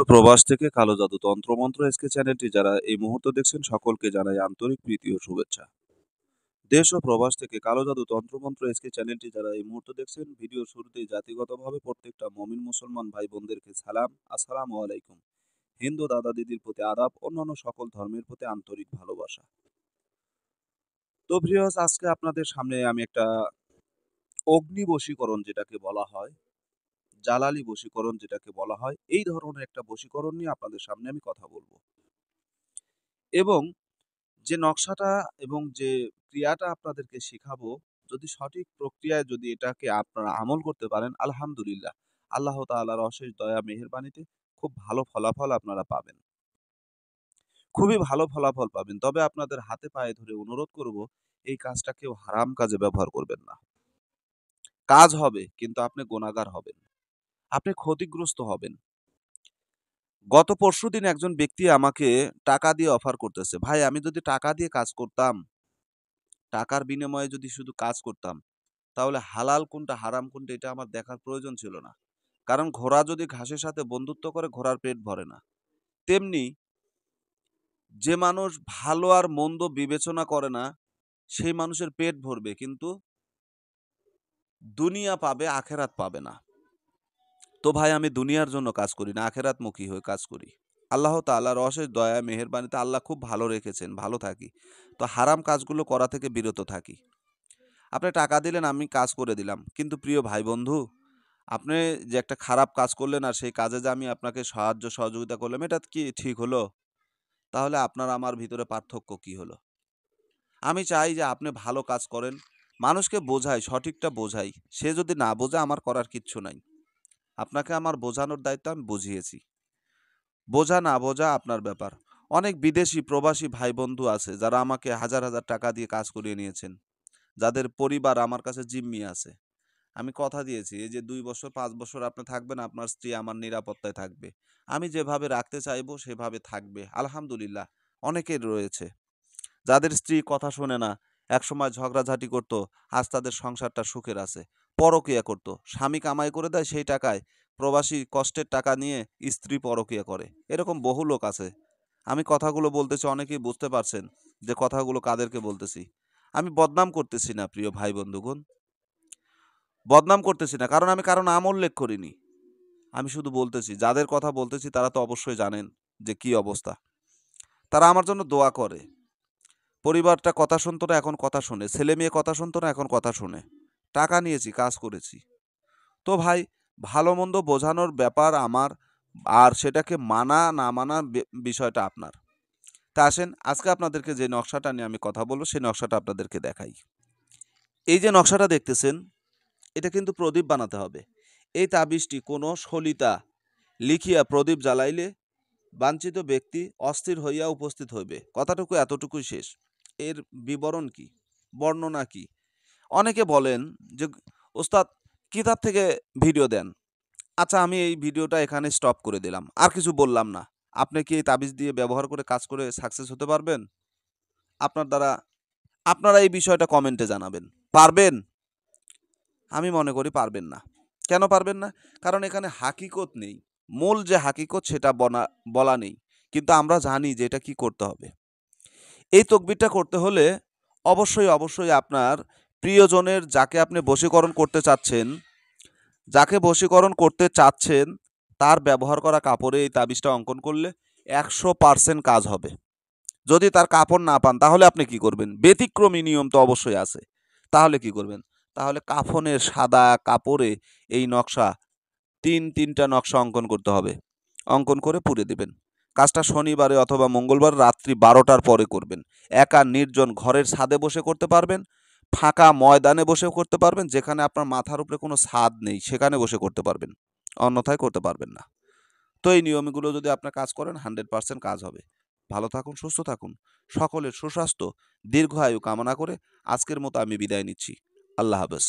ও প্রবাস থেকে কালো জাদু তন্ত্রমন্ত্র এসকে চ্যানেলটি যারা এই মুহূর্তে দেখছেন সকলকে জানাই আন্তরিক প্রীতি ও শুভেচ্ছা। দেশ ও প্রবাস থেকে কালো জাদু তন্ত্রমন্ত্র এসকে চ্যানেলটি যারা এই মুহূর্তে দেখছেন, ভিডিওর শুরুতেই জাতিগতভাবে প্রত্যেকটা মমিন মুসলমান ভাই বোনদেরকে সালাম, আসসালামু আলাইকুম। হিন্দু দাদা দিদির প্রতি আদাব, অন্যান্য সকল ধর্মের প্রতি আন্তরিক ভালোবাসা। তো ভিউয়ার্স, আজকে আপনাদের সামনে আমি একটা অগ্নি বশীকরণ যেটাকে বলা হয়, জালালি বশীকরণ যেটাকে বলা হয়, এই ধরনের একটা বশীকরণ নিয়ে আপনাদের সামনে আমি কথা বলবো। এবং যে নকশাটা এবং যে ক্রিয়াটা আপনাদেরকে শিখাবো, যদি সঠিক প্রক্রিয়ায় যদি এটাকে আপনারা আমল করতে পারেন, আলহামদুলিল্লাহ, আল্লাহ তাআলার অশেষ দয়া মেহেরবানিতে খুব ভালো ফলাফল আপনারা পাবেন। খুবই ভালো ফলাফল পাবেন। তবে আপনাদের হাতে পায়ে ধরে অনুরোধ করব, এই কাজটা কেউ হারাম কাজে ব্যবহার করবেন না। কাজ হবে কিন্তু আপনি গুনাহগার হবেন। আপনি ক্ষতিগ্রস্ত হবেন। গত পরশুদিন একজন ব্যক্তি আমাকে টাকা দিয়ে অফার করতেছে, ভাই আমি যদি টাকা দিয়ে কাজ করতাম, টাকার বিনিময়ে যদি শুধু কাজ করতাম, তাহলে হালাল কোনটা হারাম কোনটা এটা আমার দেখার প্রয়োজন ছিল না। কারণ ঘোড়া যদি ঘাসের সাথে বন্ধুত্ব করে, ঘোড়ার পেট ভরে না। তেমনি যে মানুষ ভালো আর মন্দ বিবেচনা করে না, সেই মানুষের পেট ভরবে কিন্তু দুনিয়া পাবে, আখেরাত পাবে না। তো ভাই আমি দুনিয়ার জন্য কাজ করি না, আখেরাতমুখী হয়ে কাজ করি। আল্লাহ তাআলার অশেষ দয়া মেহেরবানিতে আল্লাহ খুব ভালো রেখেছেন, ভালো থাকি। তো হারাম কাজগুলো করা থেকে বিরত থাকি। আপনি টাকা দিলেন, আমি কাজ করে দিলাম, কিন্তু প্রিয় ভাই বন্ধু, আপনি যে একটা খারাপ কাজ করলেন আর সেই কাজে যে আমি আপনাকে সাহায্য সহযোগিতা করলাম, এটা কি ঠিক হলো? তাহলে আপনার আমার ভিতরে পার্থক্য কি হলো? আমি চাই যে আপনি ভালো কাজ করেন, মানুষকে বোঝাই, সঠিকটা বোঝাই। সে যদি না বোঝে, আমার করার কিচ্ছু নাই। আপনাকে আমার বোঝানোর দায়িত্ব আমি বুঝিয়েছি। বোঝা না বোঝা আপনার ব্যাপার। অনেক বিদেশি প্রবাসী ভাই বন্ধু আছে যারা আমাকে হাজার হাজার টাকা দিয়ে কাজ করিয়ে নিয়েছেন, যাদের পরিবার আমার কাছে জিম্মি আছে। আমি কথা দিয়েছি, এই যে ২ বছর ৫ বছর আপনি থাকবেন, আপনার স্ত্রী আমার নিরাপত্তায় থাকবে। আমি যেভাবে রাখতে চাইবো সেভাবে থাকবে। আলহামদুলিল্লাহ, অনেকের রয়েছে যাদের স্ত্রী কথা শোনে না, একসময় ঝগড়াঝাটি করতো, আজ তাদের সংসারটা সুখের আছে। পরকীয়া করতো, স্বামী কামাই করে দেয়, সেই টাকায় প্রবাসী কষ্টের টাকা নিয়ে স্ত্রী পরকীয়া করে। এরকম বহু লোক আছে। আমি কথাগুলো বলতেছি, অনেকেই বুঝতে পারছেন যে কথাগুলো কাদেরকে বলতেছি। আমি বদনাম করতেছি না প্রিয় ভাই বন্ধুগণ, বদনাম করতেছি না, কারণ আমি কারো নাম উল্লেখ করিনি। আমি শুধু বলতেছি, যাদের কথা বলতেছি তারা তো অবশ্যই জানেন যে কি অবস্থা। তারা আমার জন্য দোয়া করে। পরিবারটা কথা শুনতো না, এখন কথা শোনে। ছেলে মেয়ে কথা শুনতো না, এখন কথা শোনে। টাকা নিয়েছি, কাজ করেছি। তো ভাই, ভালো মন্দ বোঝানোর ব্যাপার আমার, আর সেটাকে মানা না মানা বিষয়টা আপনার। তা আসেন, আজকে আপনাদেরকে যে নকশাটা নিয়ে আমি কথা বলবো, সেই নকশাটা আপনাদেরকে দেখাই। এই যে নকশাটা দেখতেছেন, এটা কিন্তু প্রদীপ বানাতে হবে। এই তাবিজটি কোনো সলিতা লিখিয়া প্রদীপ জ্বালাইলে বাঞ্ছিত ব্যক্তি অস্থির হইয়া উপস্থিত হইবে। কথাটুকু এতটুকুই শেষ। এর বিবরণ কি, বর্ণনা কি? অনেকে বলেন যে ওস্তাদ কিতাব থেকে ভিডিও দেন। আচ্ছা, আমি এই ভিডিওটা এখানে স্টপ করে দিলাম, আর কিছু বললাম না। আপনি কি এই তাবিজ দিয়ে ব্যবহার করে কাজ করে সাকসেস হতে পারবেন? আপনার দ্বারা আপনারা এই বিষয়টা কমেন্টে জানাবেন। পারবেন? আমি মনে করি পারবেন না। কেন পারবেন না? কারণ এখানে হাকিকত নেই। মূল যে হাকিকত সেটা বলা নেই। কিন্তু আমরা জানি যে এটা কি করতে হবে। এই তকবিরটা করতে হলে অবশ্যই আপনার প্রিয়জনের, যাকে আপনি বশীকরণ করতে চাচ্ছেন, তার ব্যবহার করা কাপড়ে এই তাবিজটা অঙ্কন করলে ১০০% কাজ হবে। যদি তার কাপড় না পান, তাহলে আপনি কি করবেন? ব্যতিক্রমী নিয়ম তো অবশ্যই আছে। তাহলে কি করবেন? তাহলে কাফনের সাদা কাপড়ে এই নকশা, ৩টা নকশা অঙ্কন করতে হবে। অঙ্কন করে পুড়ে দিবেন। কাজটা শনিবারে অথবা মঙ্গলবার রাত্রি ১২টার পরে করবেন। একা নির্জন ঘরের ছাদে বসে করতে পারবেন, ফাঁকা ময়দানে বসেও করতে পারবেন, যেখানে আপনার মাথার উপরে কোনো ছাদ নেই সেখানে বসে করতে পারবেন, অন্যথায় করতে পারবেন না। তো এই নিয়মগুলো যদি আপনার কাজ করেন, 100% কাজ হবে। ভালো থাকুন, সুস্থ থাকুন। সকলের সুস্বাস্থ্য, দীর্ঘ আয়ু কামনা করে আজকের মতো আমি বিদায় নিচ্ছি। আল্লাহ হাফেজ।